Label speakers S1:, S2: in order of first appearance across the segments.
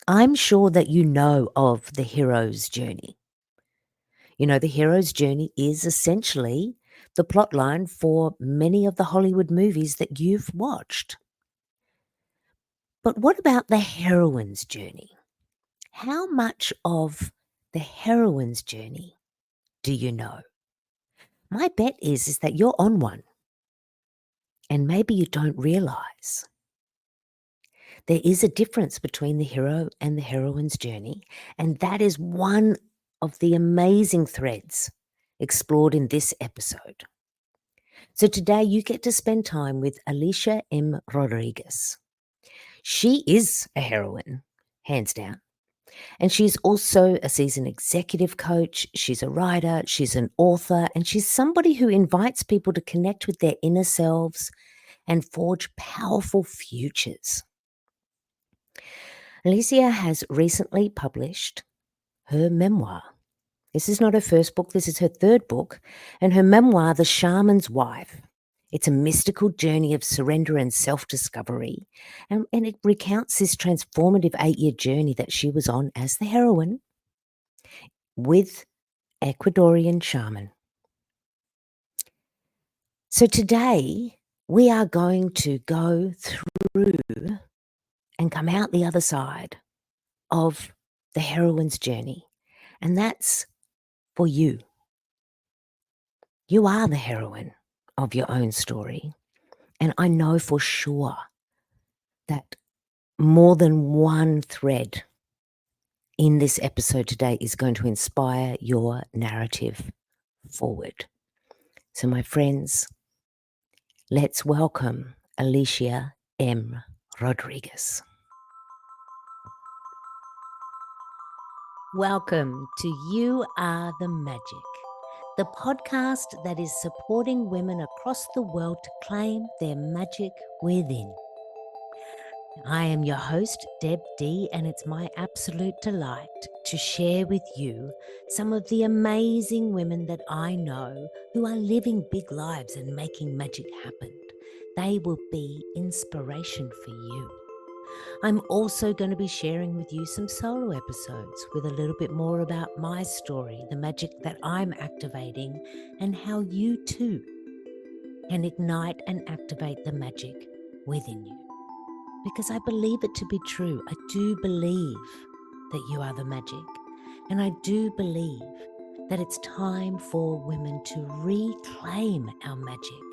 S1: I'm sure that you know of the hero's journey. The hero's journey is essentially the plotline for many of the Hollywood movies that you've watched. But what about the heroine's journey? How much of the heroine's journey do you know? My bet is that you're on one, and maybe you don't realize. There is a difference between the hero and the heroine's journey, and that is one of the amazing threads explored in this episode. So today you get to spend time with Alicia M. Rodriguez. She is a heroine, hands down. And she's also a seasoned executive coach. She's a writer, she's an author, and she's somebody who invites people to connect with their inner selves and forge powerful futures. Alicia has recently published her memoir. This is not her first book, this is her third book, and her memoir, The Shaman's Wife. It's a mystical journey of surrender and self-discovery, and it recounts this transformative 8-year journey that she was on as the heroine with Ecuadorian shaman. So today we are going to go through and come out the other side of the heroine's journey, and that's for you. You are the heroine of your own story, and I know for sure that more than one thread in this episode today is going to inspire your narrative forward. So my friends, let's welcome Alicia M. Rodriguez. Welcome to You Are the Magic, the podcast that is supporting women across the world to claim their magic within. I am your host, Deb D, and it's my absolute delight to share with you some of the amazing women that I know who are living big lives and making magic happen. They will be inspiration for you. I'm also going to be sharing with you some solo episodes with a little bit more about my story, the magic that I'm activating, and how you too can ignite and activate the magic within you. Because I believe it to be true. I do believe that you are the magic. And I do believe that it's time for women to reclaim our magic,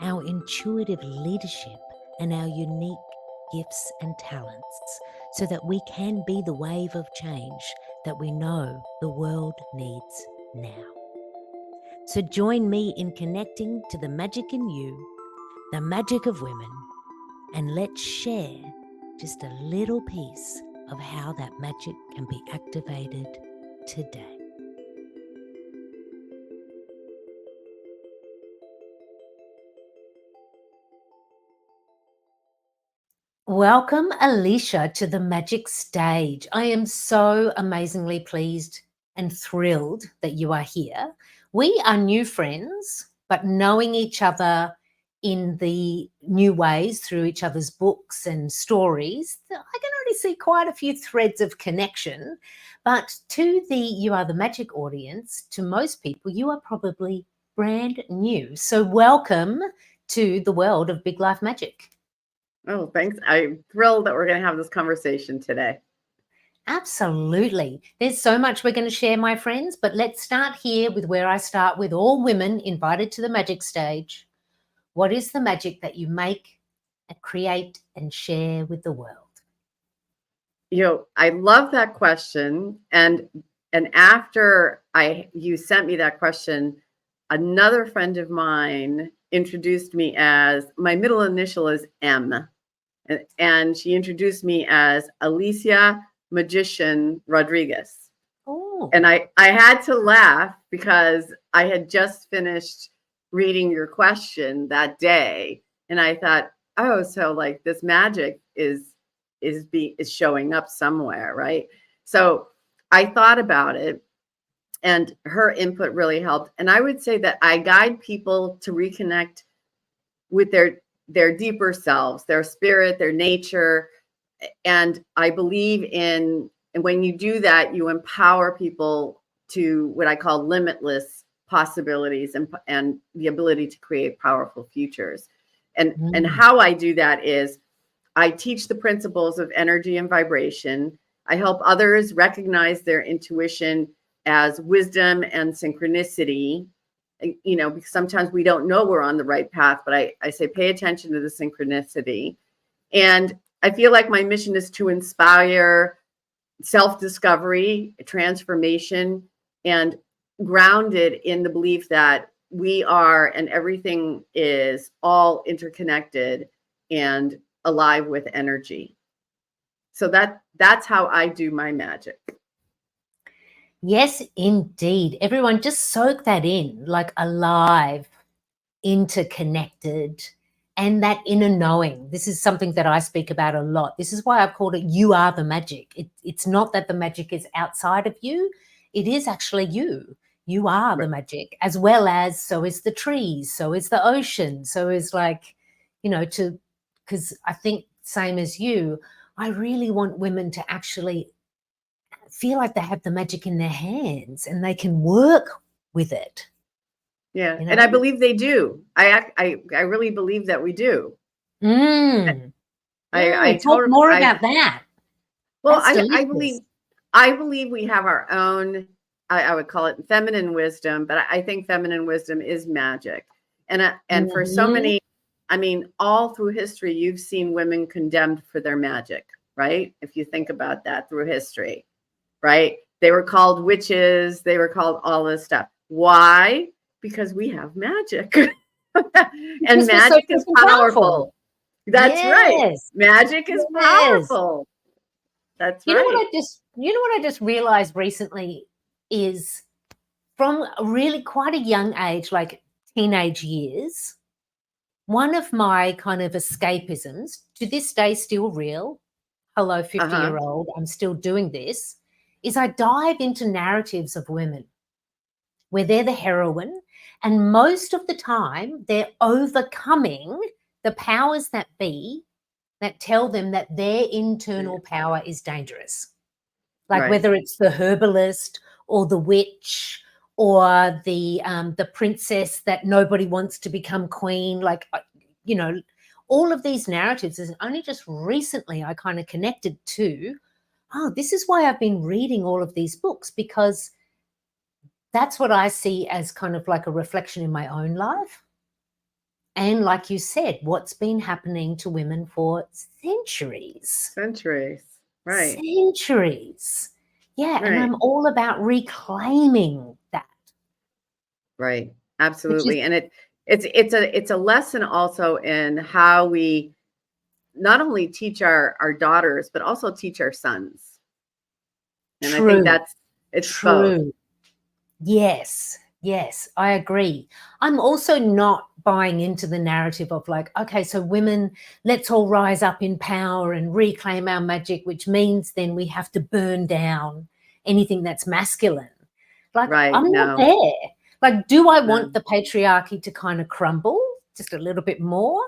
S1: our intuitive leadership, and our unique gifts and talents, so that we can be the wave of change that we know the world needs now. So join me in connecting to the magic in you, the magic of women, and let's share just a little piece of how that magic can be activated today. Welcome, Alicia, to the magic stage. I am so amazingly pleased and thrilled that you are here. We are new friends, but knowing each other in the new ways through each other's books and stories, I can already see quite a few threads of connection. But to the You Are the Magic audience, to most people, you are probably brand new. So welcome to the world of Big Life Magic.
S2: Oh, thanks. I'm thrilled that we're going to have this conversation today.
S1: Absolutely. There's so much we're going to share, my friends, but let's start here with where I start with all women invited to the magic stage. What is the magic that you make and create and share with the world?
S2: I love that question. And after you sent me that question, another friend of mine introduced me as, my middle initial is M. And she introduced me as Alicia Magician Rodriguez.
S1: Oh.
S2: And I had to laugh because I had just finished reading your question that day. And I thought, oh, so like this magic is showing up somewhere, right? So I thought about it, and her input really helped. And I would say that I guide people to reconnect with their deeper selves, their spirit, their nature, and I believe in, and when you do that, you empower people to what I call limitless possibilities and the ability to create powerful futures. And how I do that is I teach the principles of energy and vibration. I help others recognize their intuition as wisdom and synchronicity. You know, because sometimes we don't know we're on the right path, but I say pay attention to the synchronicity. And I feel like my mission is to inspire self-discovery, transformation, and grounded in the belief that we are and everything is all interconnected and alive with energy. So that's how I do my magic.
S1: Yes, indeed. Everyone just soak that in, like alive, interconnected, and that inner knowing. This is something that I speak about a lot. This is why I've called it You Are the Magic. It's not that the magic is outside of you. It is actually you. You are the magic, as well as so is the trees, so is the ocean, so is like, you know, because I think same as you, I really want women to actually feel like they have the magic in their hands and they can work with it.
S2: Yeah,
S1: You know?
S2: and I believe they do. I really believe that we do.
S1: I
S2: I
S1: talk
S2: totally
S1: more about that.
S2: Well,
S1: That's
S2: I
S1: delicious.
S2: believe we have our own. I would call it feminine wisdom, but I think feminine wisdom is magic. And for so many, I mean, all through history, you've seen women condemned for their magic, right? If you think about that through history, right? They were called witches. They were called all this stuff. Why? Because we have magic. And magic is powerful. That's right.
S1: Yes.
S2: Magic is powerful. That's
S1: You know
S2: right.
S1: what I just realized recently is from really quite a young age, like teenage years, one of my kind of escapisms, to this day still real, hello 50-year-old, I'm still doing this, is I dive into narratives of women where they're the heroine, and most of the time they're overcoming the powers that be that tell them that their internal power is dangerous. Like whether it's the herbalist or the witch or the princess that nobody wants to become queen, like, you know, all of these narratives is only just recently I kind of connected to, oh, this is why I've been reading all of these books, because that's what I see as kind of like a reflection in my own life. And like you said, what's been happening to women for centuries.
S2: Centuries, right.
S1: Centuries. Yeah,
S2: Right.
S1: and I'm all about reclaiming that.
S2: Right. Absolutely. And it's a lesson also in how we not only teach our daughters, but also teach our sons. And I think it's both.
S1: True. Yes, I agree. I'm also not buying into the narrative of like, okay, so women, let's all rise up in power and reclaim our magic, which means then we have to burn down anything that's masculine. Like, I'm not there. Like, do I want the patriarchy to kind of crumble just a little bit more?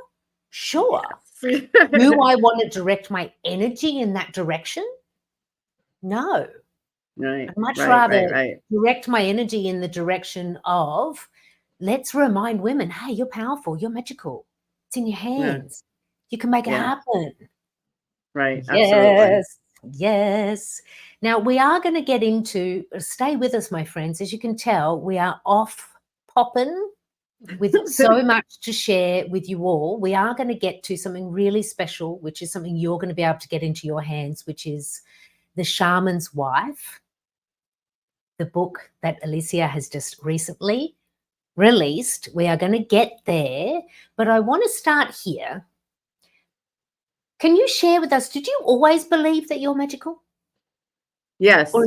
S1: Sure.
S2: Yes.
S1: Do I want to direct my energy in that direction? No.
S2: Right.
S1: I'd much
S2: right,
S1: rather
S2: right.
S1: direct my energy in the direction of, let's remind women, hey, you're powerful, you're magical. It's in your hands. You can make it happen.
S2: Right.
S1: Yes.
S2: Absolutely.
S1: Yes. Now we are going to get into, stay with us, my friends. As you can tell, we are off popping with so much to share with you all. We are going to get to something really special, which is something you're going to be able to get into your hands, which is The Shaman's Wife, the book that Alicia has just recently released. We are going to get there, but I want to start here. Can you share with us, did you always believe that you're magical?
S2: Yes.
S1: Or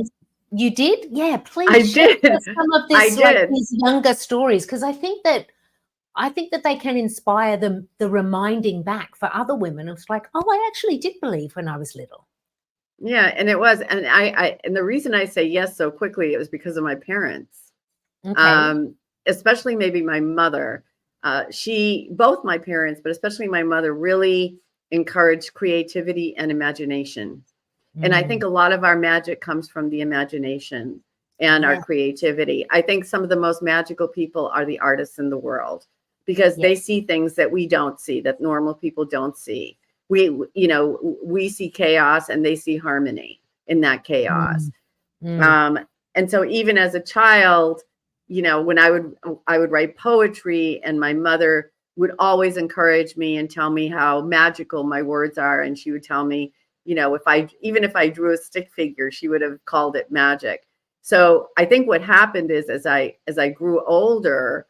S1: you did? Yeah, please
S2: I
S1: share
S2: did.
S1: with us some of this,
S2: I
S1: like
S2: did.
S1: these younger stories, because I think that they can inspire the reminding back for other women. It's like, oh, I actually did believe when I was little.
S2: Yeah, and it was, and and the reason I say yes so quickly, it was because of my parents.
S1: Okay.
S2: Especially maybe my mother. Both my parents, but especially my mother, really encourage creativity and imagination. And I think a lot of our magic comes from the imagination and our creativity. I think some of the most magical people are the artists in the world, because they see things that we don't see, that normal people don't see. We see chaos and they see harmony in that chaos. And so even as a child, when I would write poetry, and my mother would always encourage me and tell me how magical my words are. And she would tell me, if I drew a stick figure, she would have called it magic. So I think what happened is, as I grew older,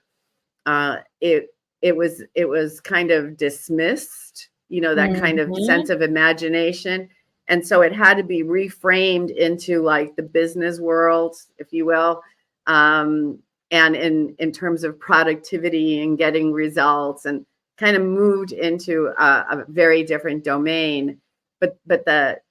S2: it was kind of dismissed, that kind of sense of imagination. And so it had to be reframed into like the business world, if you will. And in terms of productivity and getting results, and kind of moved into a very different domain. But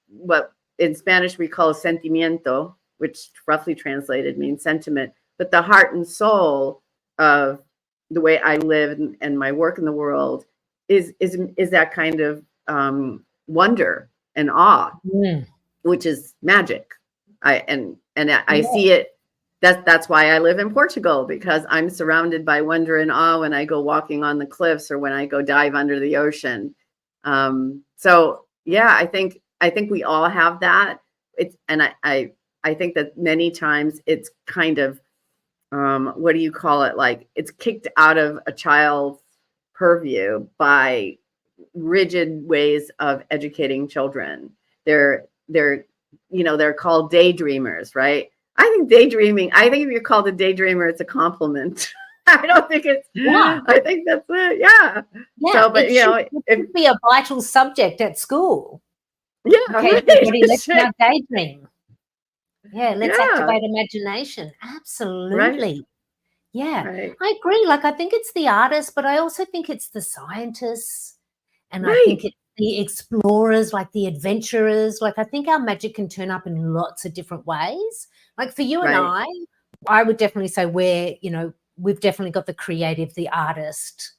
S2: what in Spanish we call sentimiento, which roughly translated means sentiment, but the heart and soul of the way I live and my work in the world is that kind of wonder and awe, which is magic. I see it. That's why I live in Portugal, because I'm surrounded by wonder and awe when I go walking on the cliffs or when I go dive under the ocean. So yeah, I think we all have that. I think that many times it's kind of what do you call it? Like, it's kicked out of a child's purview by rigid ways of educating children. They're called daydreamers, right? I think if you're called a daydreamer, it's a compliment. I don't think it's, I think that's it. Yeah. So, but
S1: it should be a vital subject at school.
S2: Yeah.
S1: Okay,
S2: right.
S1: everybody, let's now daydream. Yeah, let's activate imagination. Absolutely.
S2: Right.
S1: Yeah,
S2: Right.
S1: I agree. Like, I think it's the artists, but I also think it's the scientists, and I think it's the explorers, like the adventurers. Like, I think our magic can turn up in lots of different ways. Like for you and I would definitely say we've definitely got the creative, the artist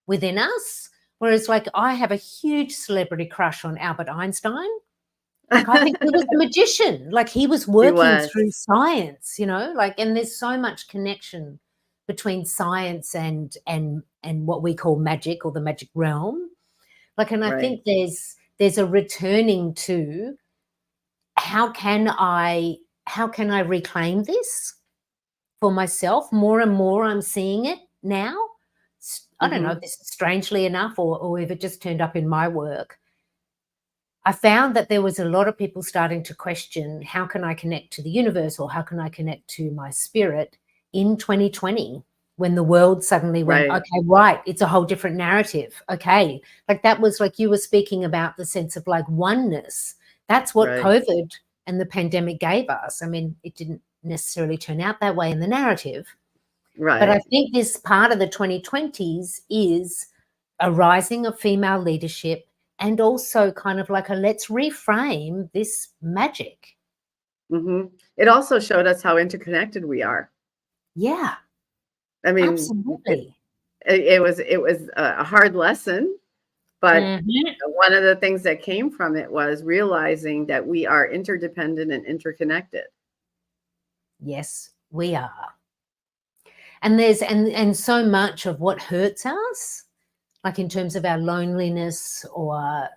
S1: within us. Whereas, like, I have a huge celebrity crush on Albert Einstein. Like, I think he was a magician. Like, he was working through science, like, and there's so much connection between science and what we call magic, or the magic realm. Like, and I think there's a returning to how can I reclaim this for myself? More and more I'm seeing it now. I don't know if this is strangely enough or if it just turned up in my work. I found that there was a lot of people starting to question, how can I connect to the universe, or how can I connect to my spirit in 2020, when the world suddenly went, okay, it's a whole different narrative. Okay. Like, that was like you were speaking about the sense of like oneness. That's what COVID and the pandemic gave us. I mean, it didn't necessarily turn out that way in the narrative. Right. But I think this part of the 2020s is a rising of female leadership, and also kind of like let's reframe this magic.
S2: It also showed us how interconnected we are.
S1: Yeah.
S2: I mean,
S1: absolutely.
S2: It was a hard lesson, but one of the things that came from it was realizing that we are interdependent and interconnected.
S1: Yes, we are. And there's and so much of what hurts us, like in terms of our loneliness or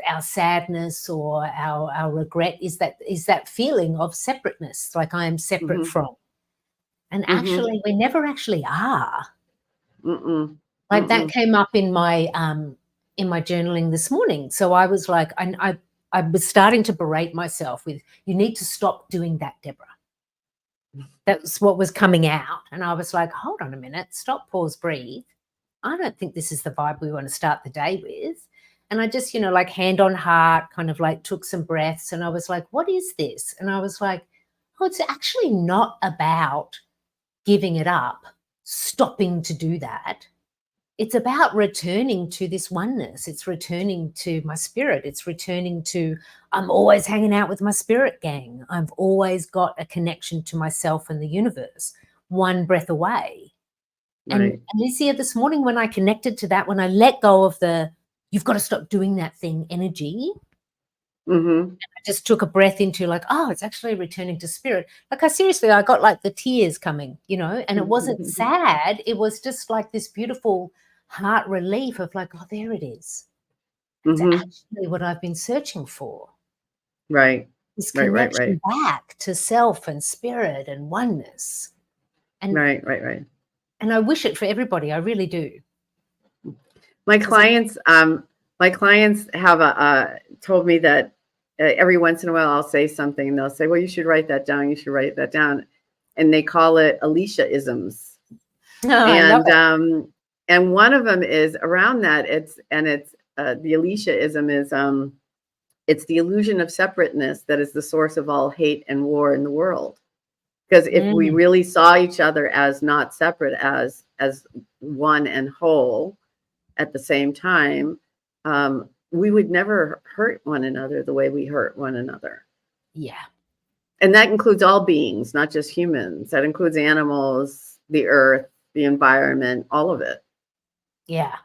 S1: our sadness or our regret, is that feeling of separateness, like I am separate from. And actually, we never actually are. Like that came up in my journaling this morning. So I was like, I was starting to berate myself with, you need to stop doing that, Deborah. That's what was coming out. And I was like, hold on a minute, stop, pause, breathe. I don't think this is the vibe we want to start the day with. And I just, like hand on heart, kind of like took some breaths, and I was like, what is this? And I was like, oh, it's actually not about giving it up, stopping to do that. It's about returning to this oneness. It's returning to my spirit. It's returning to, I'm always hanging out with my spirit gang. I've always got a connection to myself and the universe, one breath away. And Alicia, this morning when I connected to that, when I let go of the you've got to stop doing that thing energy.
S2: Mm-hmm.
S1: I just took a breath into like, oh, it's actually returning to spirit. Like I got like the tears coming, and it wasn't sad. It was just like this beautiful heart relief of like, oh, there it is. It's actually what I've been searching for.
S2: Right.
S1: This
S2: Right.
S1: connection back to self and spirit and oneness. And
S2: Right.
S1: And I wish it for everybody. I really do.
S2: My clients have told me that every once in a while I'll say something and they'll say, well, you should write that down. You should write that down. And they call it Alicia isms.
S1: Oh, I love it.
S2: And one of them is around that. The Alicia ism is, it's the illusion of separateness that is the source of all hate and war in the world. Because if we really saw each other as not separate, as one and whole at the same time, we would never hurt one another the way we hurt one another.
S1: Yeah.
S2: And that includes all beings, not just humans. That includes animals, the earth, the environment, all of it.
S1: Yeah,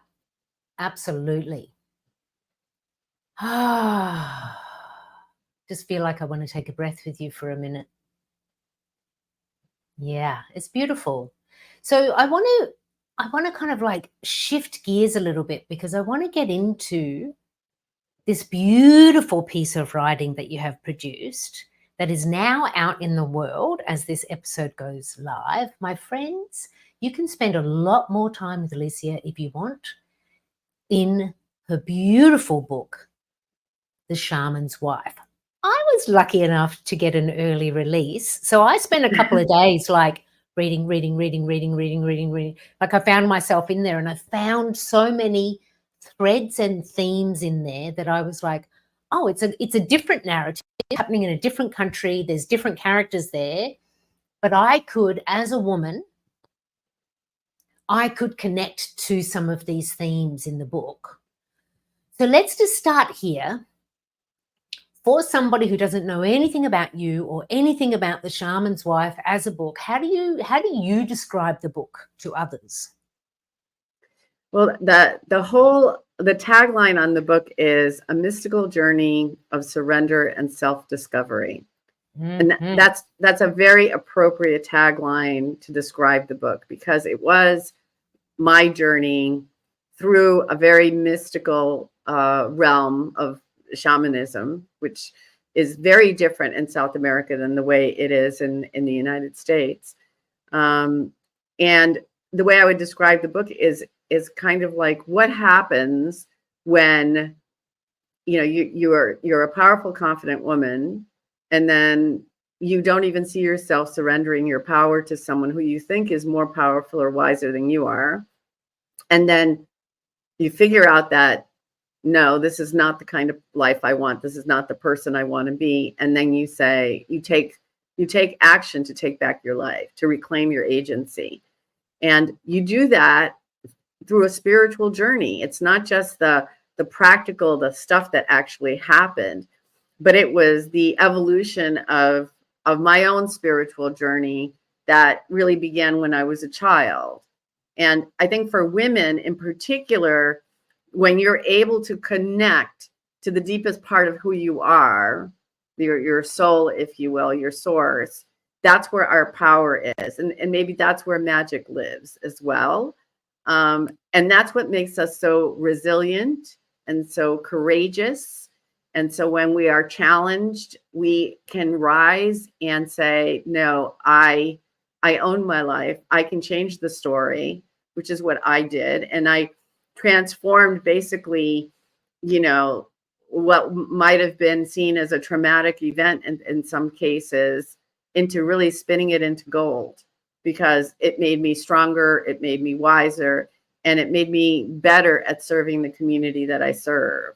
S1: absolutely. Ah, just feel like I want to take a breath with you for a minute. Yeah, it's beautiful. So I want to kind of like shift gears a little bit because I want to get into this beautiful piece of writing that you have produced that is now out in the world as this episode goes live. My friends, you can spend a lot more time with Alicia if you want in her beautiful book, The Shaman's Wife. I was lucky enough to get an early release. So I spent a couple of days like reading. Like I found myself in there and I found so many threads and themes in there that I was like, oh, it's a different narrative happening in a different country. There's different characters there. But I could, as a woman, I could connect to some of these themes in the book. So let's just start here. For somebody who doesn't know anything about you or anything about The Shaman's Wife as a book, how do you describe the book to others?
S2: Well, the tagline on the book is a mystical journey of surrender and self-discovery. And that's a very appropriate tagline to describe the book because it was my journey through a very mystical realm of shamanism, which is very different in South America than the way it is in the United States. And the way I would describe the book is kind of like what happens when you're a powerful, confident woman, and then you don't even see yourself surrendering your power to someone who you think is more powerful or wiser than you are. And then you figure out that, no, this is not the kind of life I want. This is not the person I want to be. And then you take action to take back your life, to reclaim your agency. And you do that through a spiritual journey. It's not just the practical, the stuff that actually happened, but it was the evolution of my own spiritual journey that really began when I was a child. And I think for women in particular, when you're able to connect to the deepest part of who you are, your soul, if you will, your source, that's where our power is. And maybe that's where magic lives as well. And that's what makes us so resilient and so courageous. And so when we are challenged, we can rise and say, no, I own my life. I can change the story, which is what I did. And I transformed basically, what might have been seen as a traumatic event in some cases into really spinning it into gold, because it made me stronger, it made me wiser, and it made me better at serving the community that I serve.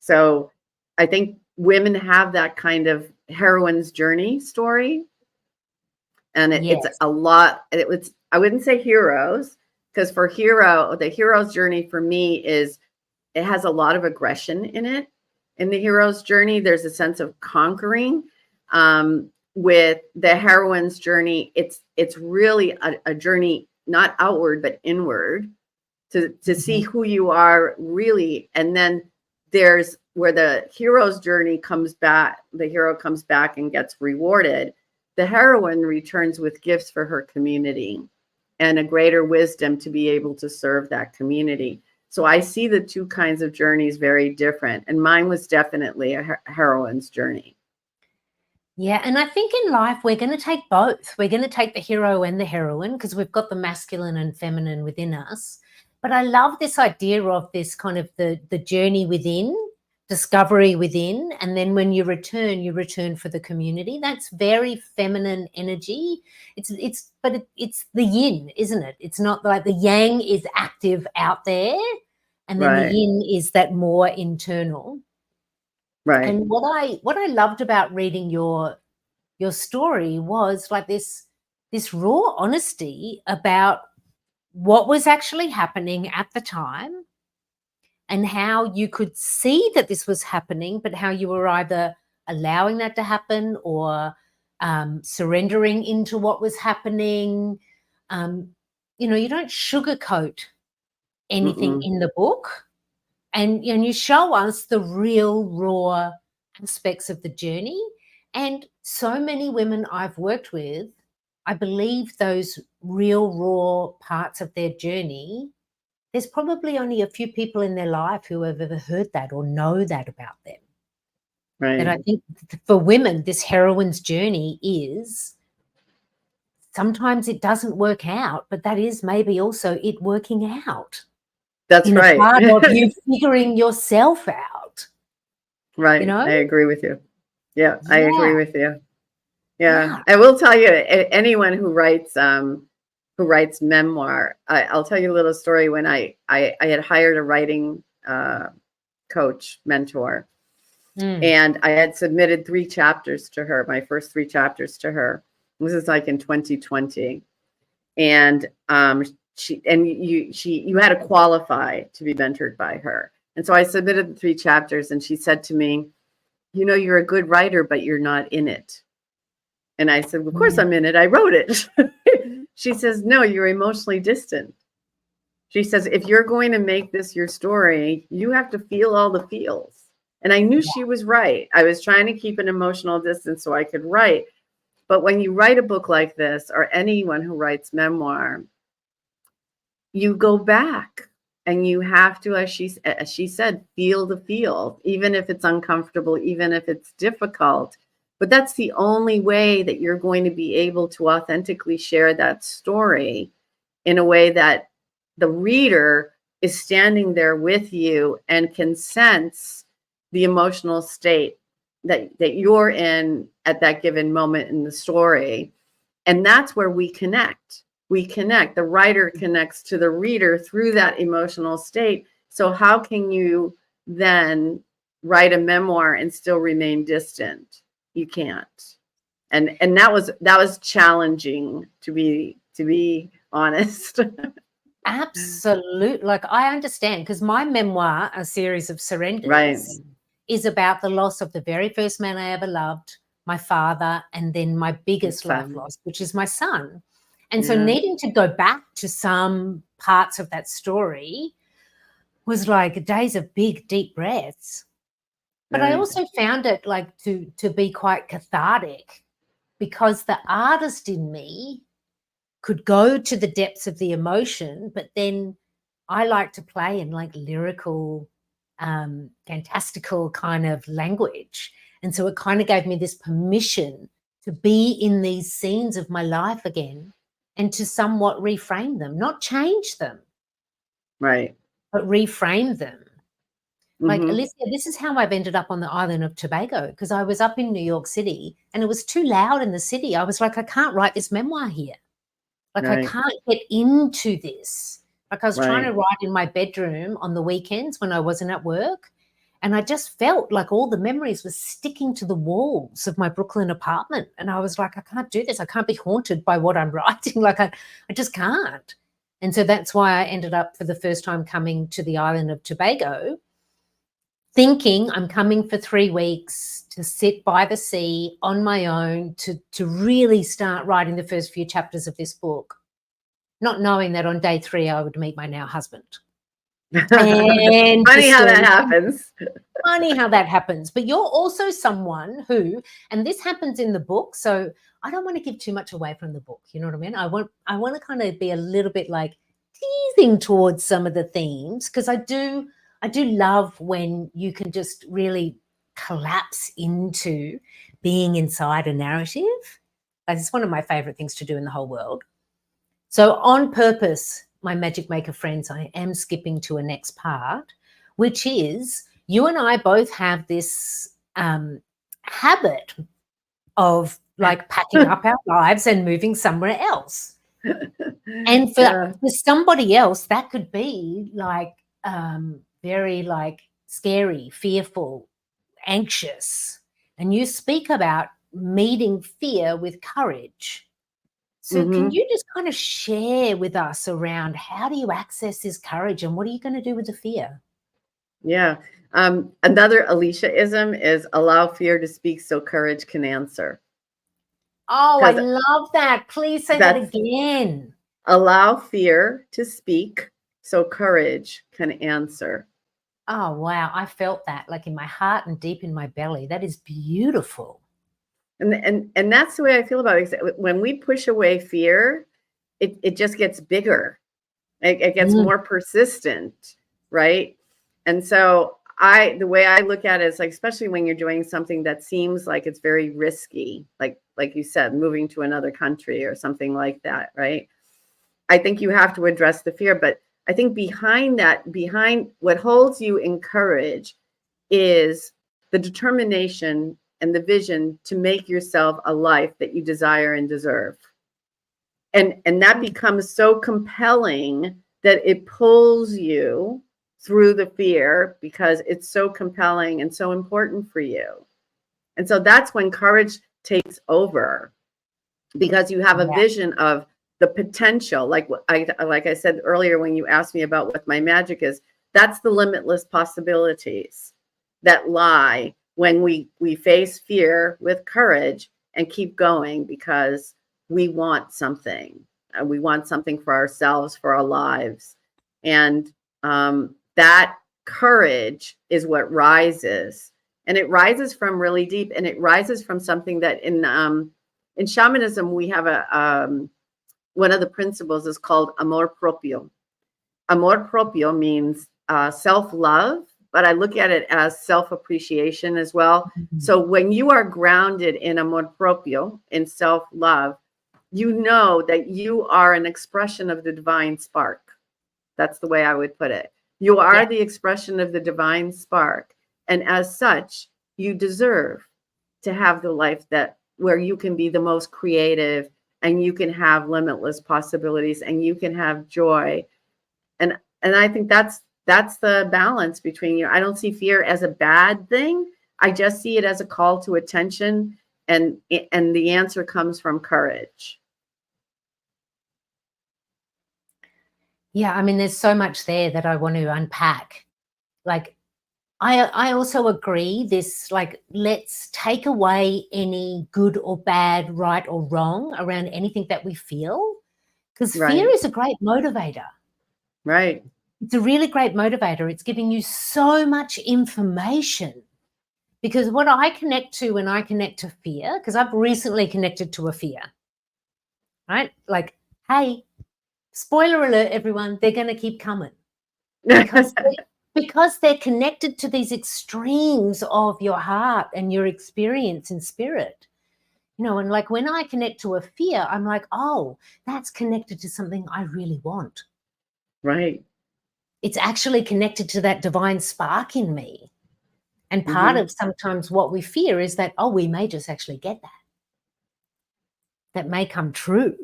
S2: So I think women have that kind of heroine's journey story. And it's a lot, I wouldn't say heroes, because the hero's journey for me is, it has a lot of aggression in it. In the hero's journey, there's a sense of conquering. With the heroine's journey, it's really a journey, not outward, but inward. to see who you are really. And then there's where the hero's journey comes back. The hero comes back and gets rewarded. The heroine returns with gifts for her community and a greater wisdom to be able to serve that community. So I see the two kinds of journeys very different. And mine was definitely a heroine's journey.
S1: Yeah, and I think in life we're going to take both. We're going to take the hero and the heroine because we've got the masculine and feminine within us. But I love this idea of this kind of the journey within, discovery within, and then when you return for the community. That's very feminine energy. It's the yin, isn't it? It's not like the yang is active out there, and then the yin is that more internal.
S2: Right.
S1: And what I loved about reading your story was like this raw honesty about what was actually happening at the time and how you could see that this was happening, but how you were either allowing that to happen or surrendering into what was happening. You don't sugarcoat anything in the book. And you show us the real raw aspects of the journey. And so many women I've worked with, I believe those real raw parts of their journey, there's probably only a few people in their life who have ever heard that or know that about them.
S2: Right.
S1: And I think for women, this heroine's journey is sometimes it doesn't work out, but that is maybe also it working out.
S2: That's right.
S1: Part of you figuring yourself out.
S2: Right.
S1: You know?
S2: I agree with you. Yeah, I agree with you.
S1: Yeah.
S2: I will tell you, anyone who writes memoir, I'll tell you a little story. When I had hired a writing coach, mentor, and I had submitted 3 chapters to her, my first 3 chapters to her. This is like in 2020. And you had to qualify to be mentored by her. And so I submitted the 3 chapters, and she said to me, you're a good writer, but you're not in it. And I said, of course I'm in it. I wrote it. She says, no, you're emotionally distant. She says, if you're going to make this your story, you have to feel all the feels. And I knew she was right. I was trying to keep an emotional distance so I could write. But when you write a book like this, or anyone who writes memoir, you go back and you have to, as she said, feel the feel, even if it's uncomfortable, even if it's difficult. But that's the only way that you're going to be able to authentically share that story in a way that the reader is standing there with you and can sense the emotional state that you're in at that given moment in the story. And that's where we connect. The writer connects to the reader through that emotional state. So how can you then write a memoir and still remain distant? You can't. And that was challenging, to be honest.
S1: Absolutely. Like, I understand, because my memoir, A Series of Surrenders, is about the loss of the very first man I ever loved, my father, and then my biggest life loss, which is my son. And so needing to go back to some parts of that story was like days of big, deep breaths. But I also found it like to be quite cathartic, because the artist in me could go to the depths of the emotion, but then I like to play in like lyrical, fantastical kind of language. And so it kind of gave me this permission to be in these scenes of my life again and to somewhat reframe them, not change them.
S2: Right.
S1: But reframe them. Like, Alicia, this is how I've ended up on the island of Tobago, because I was up in New York City and it was too loud in the city. I was like, I can't write this memoir here. Like, I can't get into this. Like, I was trying to write in my bedroom on the weekends when I wasn't at work. And I just felt like all the memories were sticking to the walls of my Brooklyn apartment. And I was like, I can't do this. I can't be haunted by what I'm writing. Like, I just can't. And so that's why I ended up for the first time coming to the island of Tobago, thinking I'm coming for 3 weeks to sit by the sea on my own to really start writing the first few chapters of this book. not knowing that on day 3 I would meet my now husband.
S2: And funny how that happens.
S1: Funny how that happens. But you're also someone who, and this happens in the book, so I don't want to give too much away from the book. You know what I mean? I want to kind of be a little bit like teasing towards some of the themes, because I do love when you can just really collapse into being inside a narrative. It's one of my favorite things to do in the whole world. So on purpose, my magic maker friends, I am skipping to a next part, which is you and I both have this habit of like packing up our lives and moving somewhere else. And for somebody else, that could be like very like scary, fearful, anxious. And you speak about meeting fear with courage. So can you just kind of share with us around how do you access this courage and what are you going to do with the fear?
S2: Yeah. Another Alicia-ism is allow fear to speak so courage can answer.
S1: Oh, I love that. Please say that again.
S2: Allow fear to speak so courage can answer.
S1: Oh, wow. I felt that like in my heart and deep in my belly. That is beautiful.
S2: And that's the way I feel about it. When we push away fear, it just gets bigger. It gets more persistent, right? And so the way I look at it is like, especially when you're doing something that seems like it's very risky, like you said, moving to another country or something like that, right? I think you have to address the fear, but I think behind what holds you in courage is the determination and the vision to make yourself a life that you desire and deserve. And that becomes so compelling that it pulls you through the fear because it's so compelling and so important for you. And so that's when courage takes over, because you have a vision of the potential. Like I said earlier, when you asked me about what my magic is, that's the limitless possibilities that lie when we face fear with courage and keep going, because we want something. We want something for ourselves, for our lives. And that courage is what rises. And it rises from really deep, and it rises from something that in shamanism, we have one of the principles is called amor propio. Amor propio means self-love, but I look at it as self-appreciation as well. So when you are grounded in amor propio, in self-love, you know that you are an expression of the divine spark. That's the way I would put it. You are the expression of the divine spark. And as such, you deserve to have the life where you can be the most creative and you can have limitless possibilities and you can have joy. And I think that's the balance between I don't see fear as a bad thing. I just see it as a call to attention, and the answer comes from courage.
S1: Yeah, I mean, there's so much there that I want to unpack. Like, I also agree this, like, let's take away any good or bad, right or wrong around anything that we feel, because fear is a great motivator.
S2: Right.
S1: It's a really great motivator. It's giving you so much information, because what I connect to when I connect to fear, because I've recently connected to a fear, right? Like, hey, spoiler alert, everyone, they're going to keep coming because they're connected to these extremes of your heart and your experience in spirit. You know, and like when I connect to a fear, I'm like, oh, that's connected to something I really want.
S2: Right.
S1: It's actually connected to that divine spark in me. And part of sometimes what we fear is that, oh, we may just actually get that. That may come true.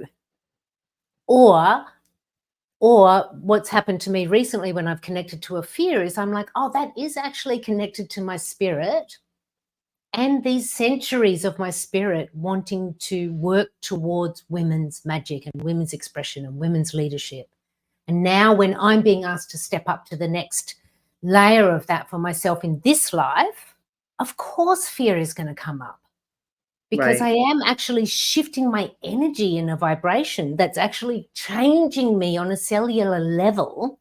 S1: Or what's happened to me recently when I've connected to a fear is I'm like, oh, that is actually connected to my spirit and these centuries of my spirit wanting to work towards women's magic and women's expression and women's leadership. And now when I'm being asked to step up to the next layer of that for myself in this life, of course fear is going to come up, because
S2: Right.
S1: I am actually shifting my energy in a vibration that's actually changing me on a cellular level.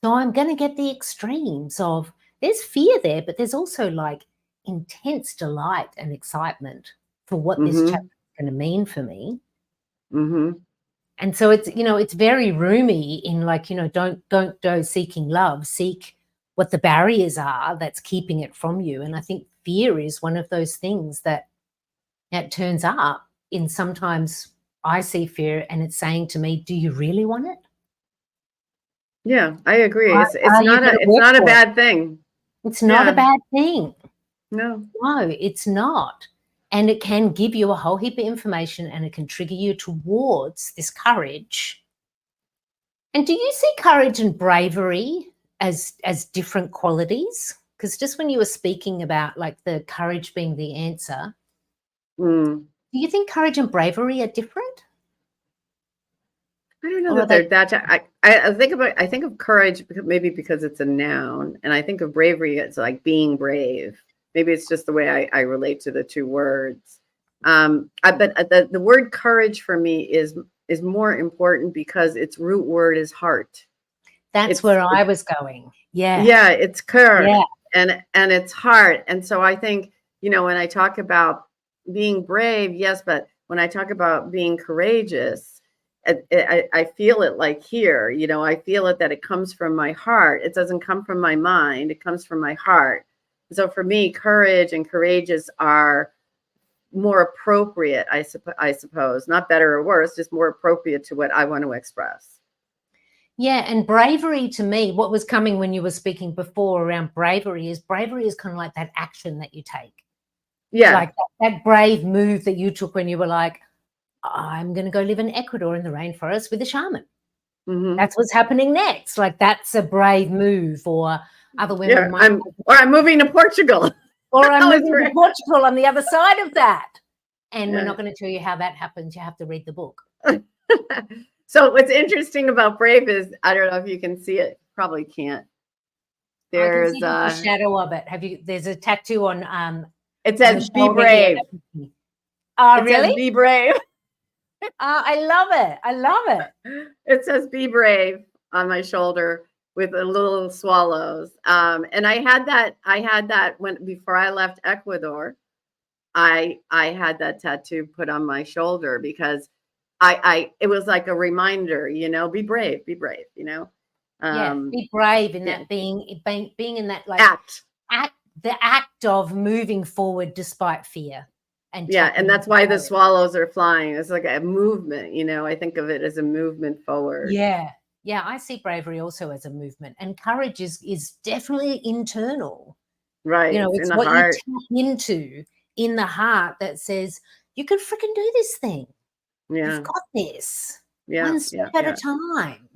S1: So I'm going to get the extremes of, there's fear there, but there's also like intense delight and excitement for what this chapter is going to mean for me.
S2: Mm-hmm.
S1: And so it's, it's very roomy in like, don't go seeking love, seek what the barriers are that's keeping it from you. And I think fear is one of those things that turns up in, sometimes I see fear and it's saying to me, do you really want it?
S2: Yeah, I agree. It's
S1: Are you going to work
S2: not a
S1: for it?
S2: bad thing.
S1: It's not a
S2: Yeah.
S1: bad thing.
S2: No.
S1: No, it's not. And it can give you a whole heap of information and it can trigger you towards this courage. And do you see courage and bravery as different qualities? Because just when you were speaking about like the courage being the answer,
S2: Mm.
S1: do you think courage and bravery are different?
S2: I don't know
S1: Or are
S2: that
S1: they?
S2: they're that. I think of courage maybe because it's a noun, and I think of bravery as like being brave. Maybe it's just the way I relate to the two words. But the word courage for me is more important because its root word is heart.
S1: That's where I was going. Yeah.
S2: Yeah, it's courage
S1: Yeah.
S2: and it's heart. And so I think, when I talk about being brave, yes, but when I talk about being courageous, I feel it like here, I feel it that it comes from my heart. It doesn't come from my mind. It comes from my heart. So for me, courage and courageous are more appropriate, I suppose, not better or worse, just more appropriate to what I want to express.
S1: Yeah, and bravery to me, what was coming when you were speaking before around bravery is kind of like that action that you take.
S2: Yeah.
S1: Like that brave move that you took when you were like, I'm going to go live in Ecuador in the rainforest with a shaman.
S2: Mm-hmm.
S1: That's what's happening next. Like that's a brave move. Or other women might.
S2: I'm moving to Portugal.
S1: Or I'm moving to Portugal on the other side of that. And
S2: Yeah.
S1: we're not going to tell you how that happens. You have to read the book.
S2: So what's interesting about brave is, I don't know if you can see it. Probably can't. There's
S1: I can see the shadow of it. There's a tattoo on
S2: it says be brave.
S1: Oh, really?
S2: It says be brave.
S1: I love it. I love it.
S2: It says be brave on my shoulder with the little swallows. And I had that before I left Ecuador. I had that tattoo put on my shoulder because it was like a reminder, be brave, be brave,
S1: be brave in that being in that like the act of moving forward despite fear.
S2: And that's why the swallows are flying. It's like a movement, I think of it as a movement forward.
S1: Yeah, I see bravery also as a movement, and courage is definitely internal.
S2: Right,
S1: it's what you tap into in the heart that says you can freaking do this thing.
S2: Yeah,
S1: you've got this.
S2: Yeah,
S1: one step at a time.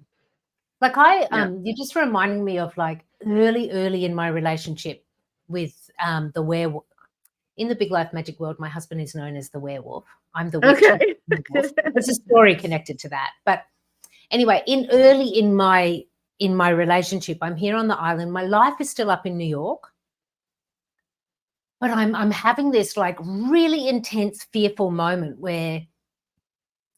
S1: Like you're just reminding me of like early in my relationship with the werewolf. In the Big Life Magic world, my husband is known as the werewolf. I'm the witch.
S2: Okay.
S1: There's a story connected to that. But anyway, in my relationship, I'm here on the island. My life is still up in New York. But I'm having this like really intense, fearful moment where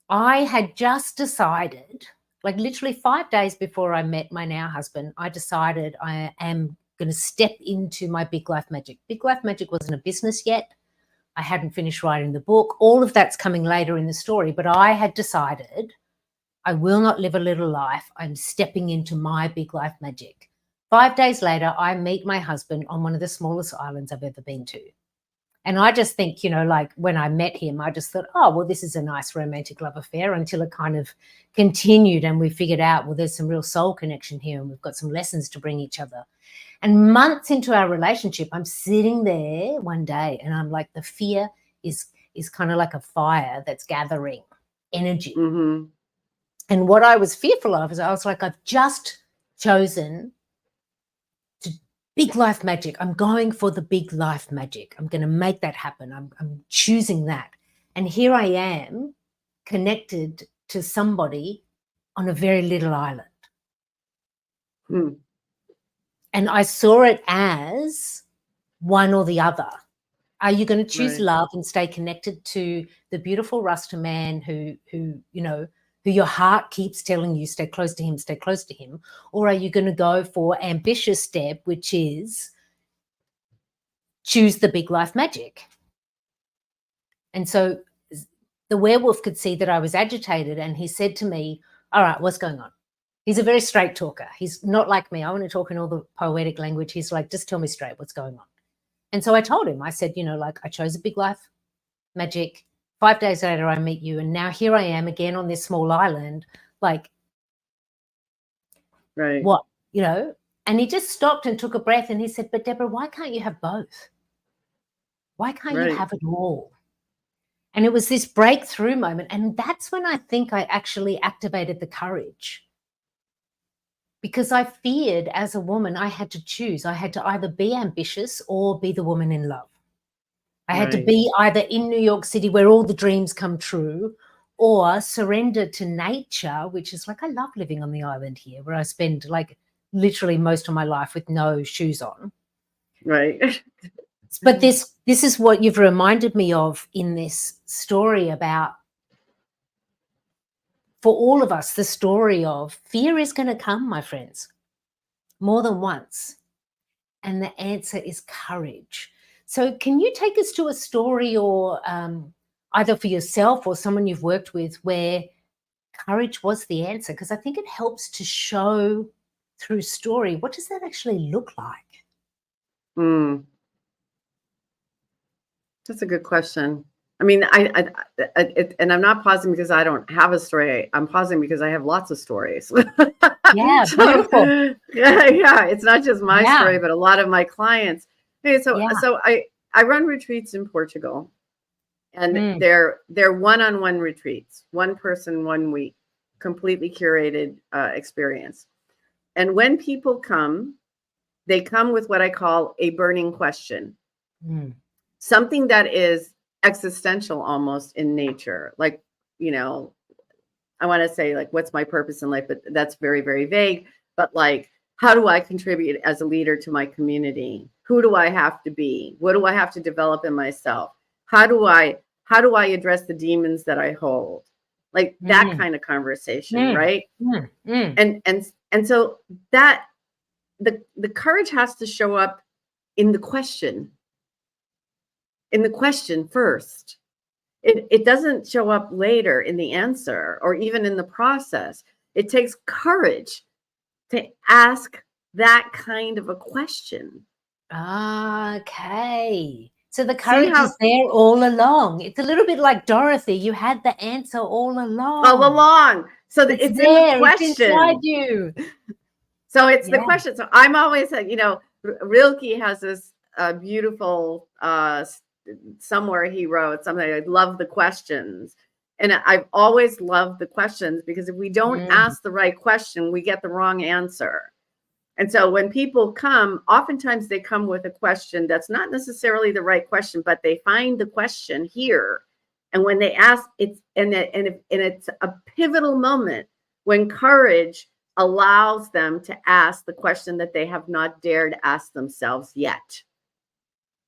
S1: I had just decided, like literally 5 days before I met my now husband, I decided I am going to step into my Big Life Magic. Big Life Magic wasn't a business yet. I hadn't finished writing the book. All of that's coming later in the story, but I had decided I will not live a little life. I'm stepping into my Big Life Magic. 5 days later, I meet my husband on one of the smallest islands I've ever been to. And I just think, like when I met him, I just thought, oh, well, this is a nice romantic love affair, until it kind of continued and we figured out, well, there's some real soul connection here and we've got some lessons to bring each other. And months into our relationship, I'm sitting there one day and I'm like, the fear is kind of like a fire that's gathering energy.
S2: Mm-hmm.
S1: And what I was fearful of is I was like, I've just chosen Big Life Magic. I'm going for the Big Life Magic. I'm going to make that happen. I'm choosing that. And here I am connected to somebody on a very little island. And I saw it as one or the other. Are you going to choose
S2: Right.
S1: love and stay connected to the beautiful Rasta man who you know, who your heart keeps telling you stay close to him, stay close to him? Or are you going to go for ambitious step, which is choose the big life magic? And so the werewolf could see that I was agitated, and he said to me, all right, what's going on? He's a very straight talker. He's not like me. I want to talk in all the poetic language. He's like, just tell me straight what's going on. And so I told him, I said, you know, like, I chose a big life magic. 5 days later, I meet you. And now here I am again on this small island. Like,
S2: Right.
S1: what, you know? And he just stopped and took a breath, and he said, but Deborah, why can't you have both? Why can't you have it all? And it was this breakthrough moment. And that's when I think I actually activated the courage. Because I feared, as a woman, I had to choose. I had to either be ambitious or be the woman in love. I had to be either in New York City where all the dreams come true, or surrender to nature, which is like, I love living on the island here where I spend like literally most of my life with no shoes on.
S2: Right.
S1: But this is what you've reminded me of in this story about, for all of us, the story of fear is going to come, my friends, more than once. And the answer is courage. So can you take us to a story, or either for yourself or someone you've worked with, where courage was the answer? Because I think it helps to show through story, what does that actually look like?
S2: That's a good question. I mean, and I'm not pausing because I don't have a story. I'm pausing because I have lots of stories.
S1: Yeah, beautiful.
S2: Yeah. It's not just my story, but a lot of my clients. Okay, so I run retreats in Portugal, and they're one-on-one retreats, one person, 1 week, completely curated experience. And when people come, they come with what I call a burning question, something that is existential almost in nature. Like, you know, I want to say like, what's my purpose in life? But that's very, very vague. But like, how do I contribute as a leader to my community? Who do I have to be? What do I have to develop in myself? How do I address the demons that I hold? Like that kind of conversation, right? And so that the courage has to show up in the question. In the question first. It doesn't show up later in the answer or even in the process. It takes courage to ask that kind of a question.
S1: Okay. So the courage is there all along. It's a little bit like Dorothy. You had the answer all along.
S2: All along. So it's there, in the question.
S1: It's inside you.
S2: So it's the question. So I'm always, you know, Rilke has this beautiful somewhere he wrote something, I love the questions. And I've always loved the questions, because if we don't ask the right question, we get the wrong answer. And so when people come, oftentimes they come with a question that's not necessarily the right question, but they find the question here. And when they ask, it's a pivotal moment when courage allows them to ask the question that they have not dared ask themselves yet.